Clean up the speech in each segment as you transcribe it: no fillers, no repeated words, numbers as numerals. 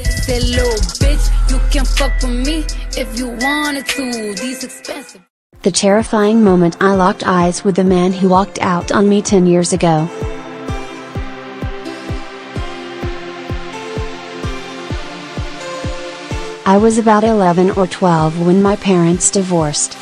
Said, little bitch, you can fuck with me if you wanted to. These expensive. The terrifying moment I locked eyes with the man who walked out on me 10 years ago. I was about 11 or 12 when my parents divorced.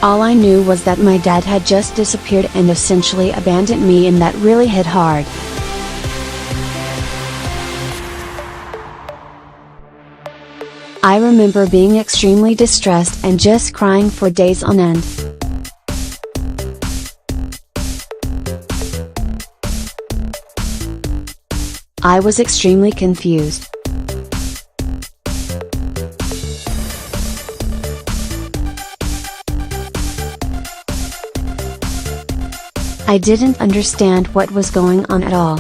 All I knew was that my dad had just disappeared and essentially abandoned me, and that really hit hard. I remember being extremely distressed and just crying for days on end. I was extremely confused. I didn't understand what was going on at all.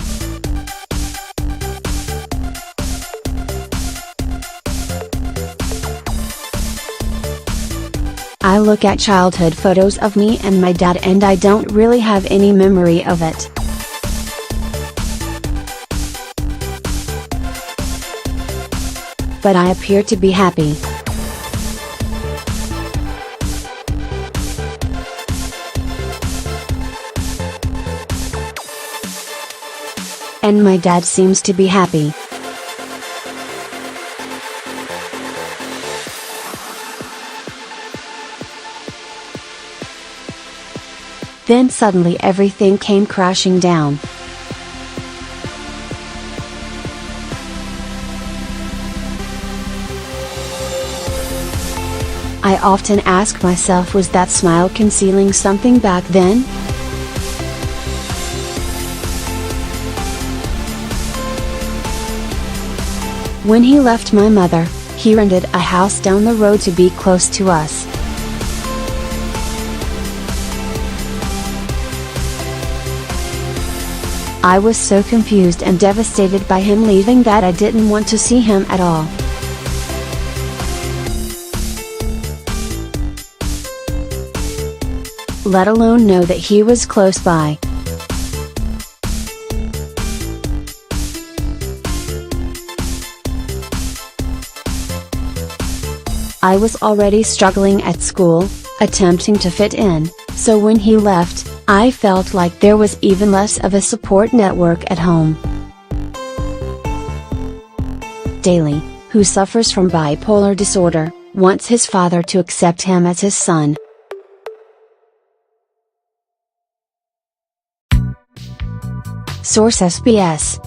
I look at childhood photos of me and my dad and I don't really have any memory of it. But I appear to be happy. And my dad seems to be happy. Then suddenly everything came crashing down. I often ask myself, was that smile concealing something back then? When he left my mother, he rented a house down the road to be close to us. I was so confused and devastated by him leaving that I didn't want to see him at all. Let alone know that he was close by. I was already struggling at school, attempting to fit in, so when he left, I felt like there was even less of a support network at home. DALEY, who suffers from bipolar disorder, wants his father to accept him as his son. Source: SBS.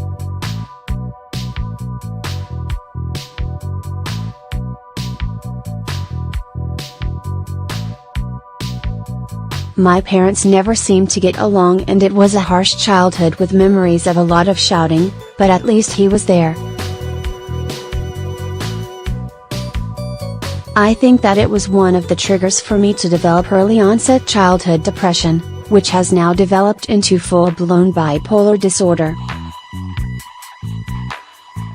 My parents never seemed to get along and it was a harsh childhood with memories of a lot of shouting, but at least he was there. I think that it was one of the triggers for me to develop early onset childhood depression, which has now developed into full-blown bipolar disorder.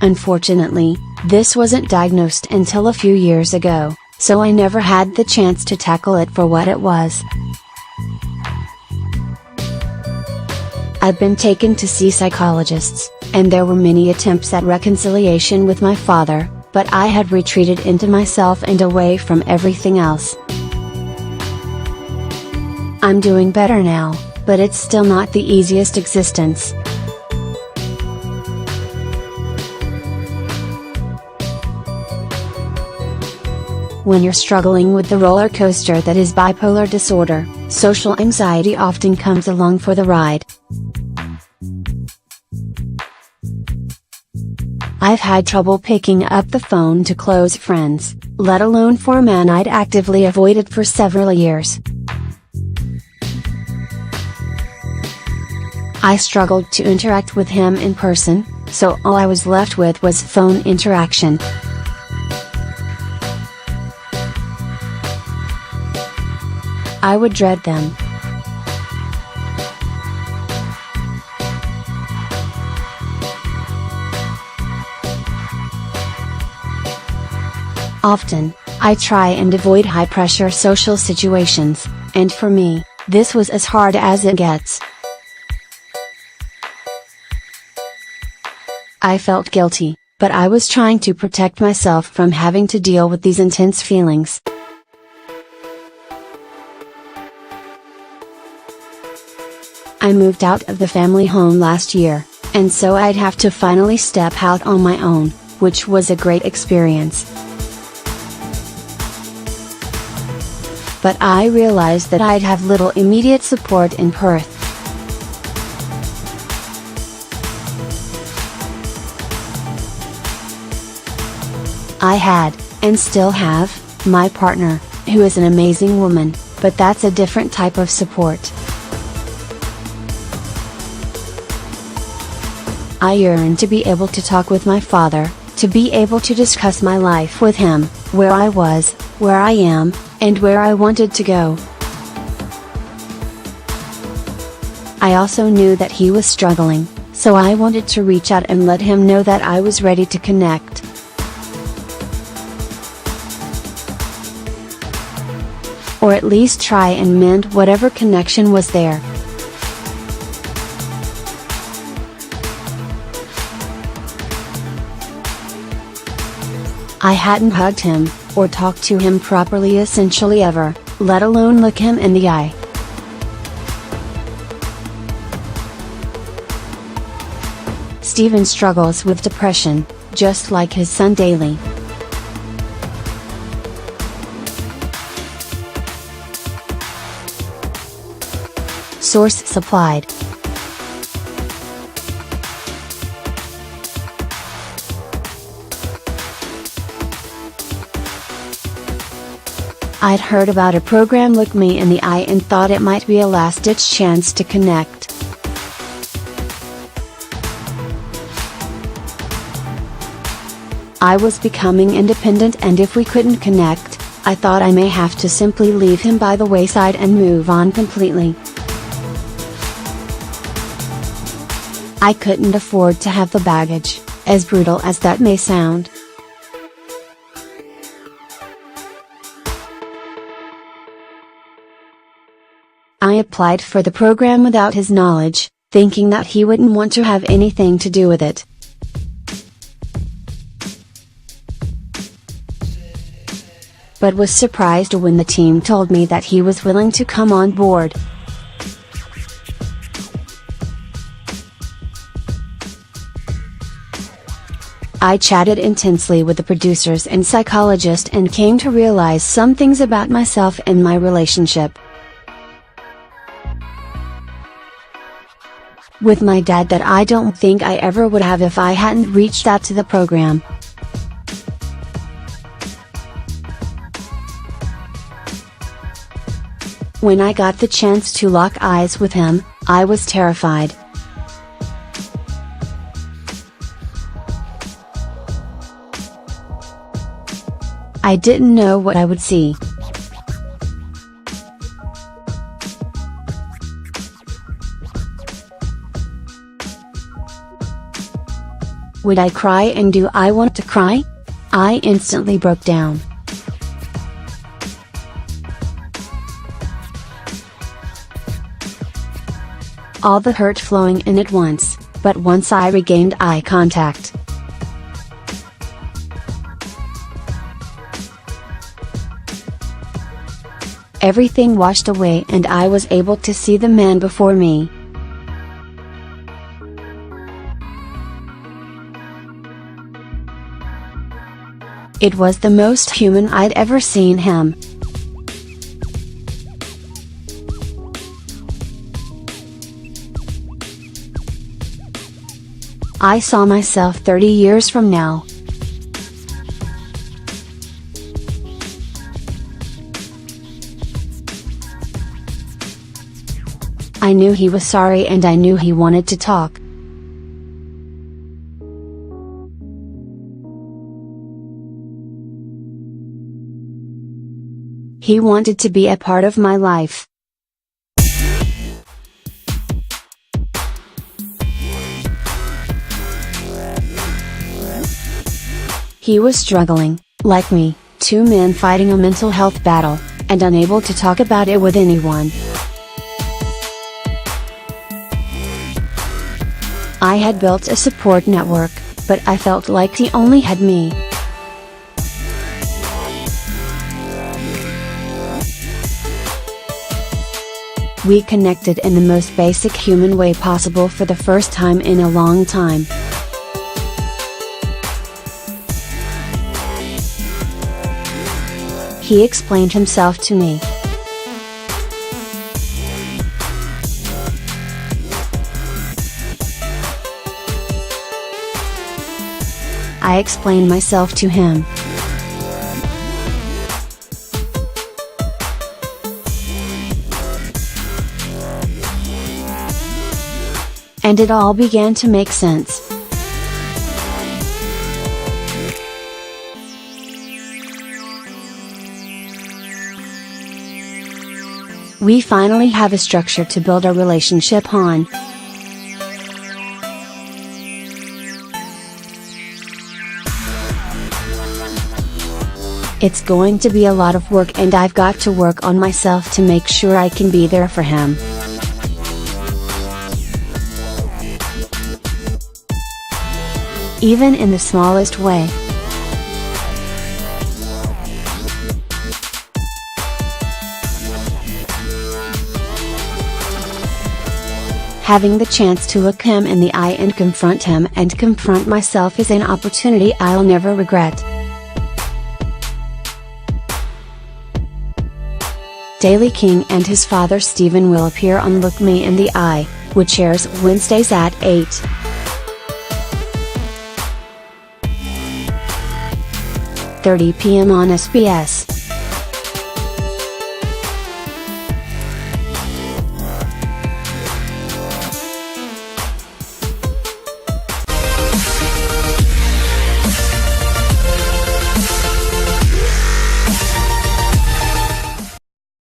Unfortunately, this wasn't diagnosed until a few years ago, so I never had the chance to tackle it for what it was. I've been taken to see psychologists, and there were many attempts at reconciliation with my father, but I had retreated into myself and away from everything else. I'm doing better now, but it's still not the easiest existence. When you're struggling with the roller coaster that is bipolar disorder, social anxiety often comes along for the ride. I've had trouble picking up the phone to close friends, let alone for a man I'd actively avoided for several years. I struggled to interact with him in person, so all I was left with was phone interaction. I would dread them. Often, I try and avoid high-pressure social situations, and for me, This was as hard as it gets. I felt guilty, but I was trying to protect myself from having to deal with these intense feelings. I moved out of the family home last year, and so I'd have to finally step out on my own, which was a great experience. But I realized that I'd have little immediate support in Perth. I had, and still have, my partner, who is an amazing woman, but that's a different type of support. I yearned to be able to talk with my father, to be able to discuss my life with him, where I was, where I am, and where I wanted to go. I also knew that he was struggling, so I wanted to reach out and let him know that I was ready to connect. Or at least try and mend whatever connection was there. I hadn't hugged him, or talked to him properly essentially ever, let alone look him in the eye. Steven struggles with depression, just like his son DALEY. Source supplied. I'd heard about a program Look Me in the Eye and thought it might be a last-ditch chance to connect. I was becoming independent, and if we couldn't connect, I thought I may have to simply leave him by the wayside and move on completely. I couldn't afford to have the baggage, as brutal as that may sound. I applied for the program without his knowledge, thinking that he wouldn't want to have anything to do with it. But was surprised when the team told me that he was willing to come on board. I chatted intensely with the producers and psychologist and came to realize some things about myself and my relationship with my dad that I don't think I ever would have if I hadn't reached out to the program. When I got the chance to lock eyes with him, I was terrified. I didn't know what I would see. Would I cry, and do I want to cry? I instantly broke down. All the hurt flowing in at once, but once I regained eye contact, everything washed away and I was able to see the man before me. It was the most human I'd ever seen him. I saw myself 30 years from now. I knew he was sorry and I knew he wanted to talk. He wanted to be a part of my life. He was struggling, like me, two men fighting a mental health battle, and unable to talk about it with anyone. I had built a support network, but I felt like he only had me. We connected in the most basic human way possible for the first time in a long time. He explained himself to me. I explained myself to him. And it all began to make sense. We finally have a structure to build our relationship on. It's going to be a lot of work, and I've got to work on myself to make sure I can be there for him. Even in the smallest way. Having the chance to look him in the eye and confront him and confront myself is an opportunity I'll never regret. Daily King and his father Stephen will appear on Look Me in the Eye, which airs Wednesdays at 8:30 p.m. on SBS.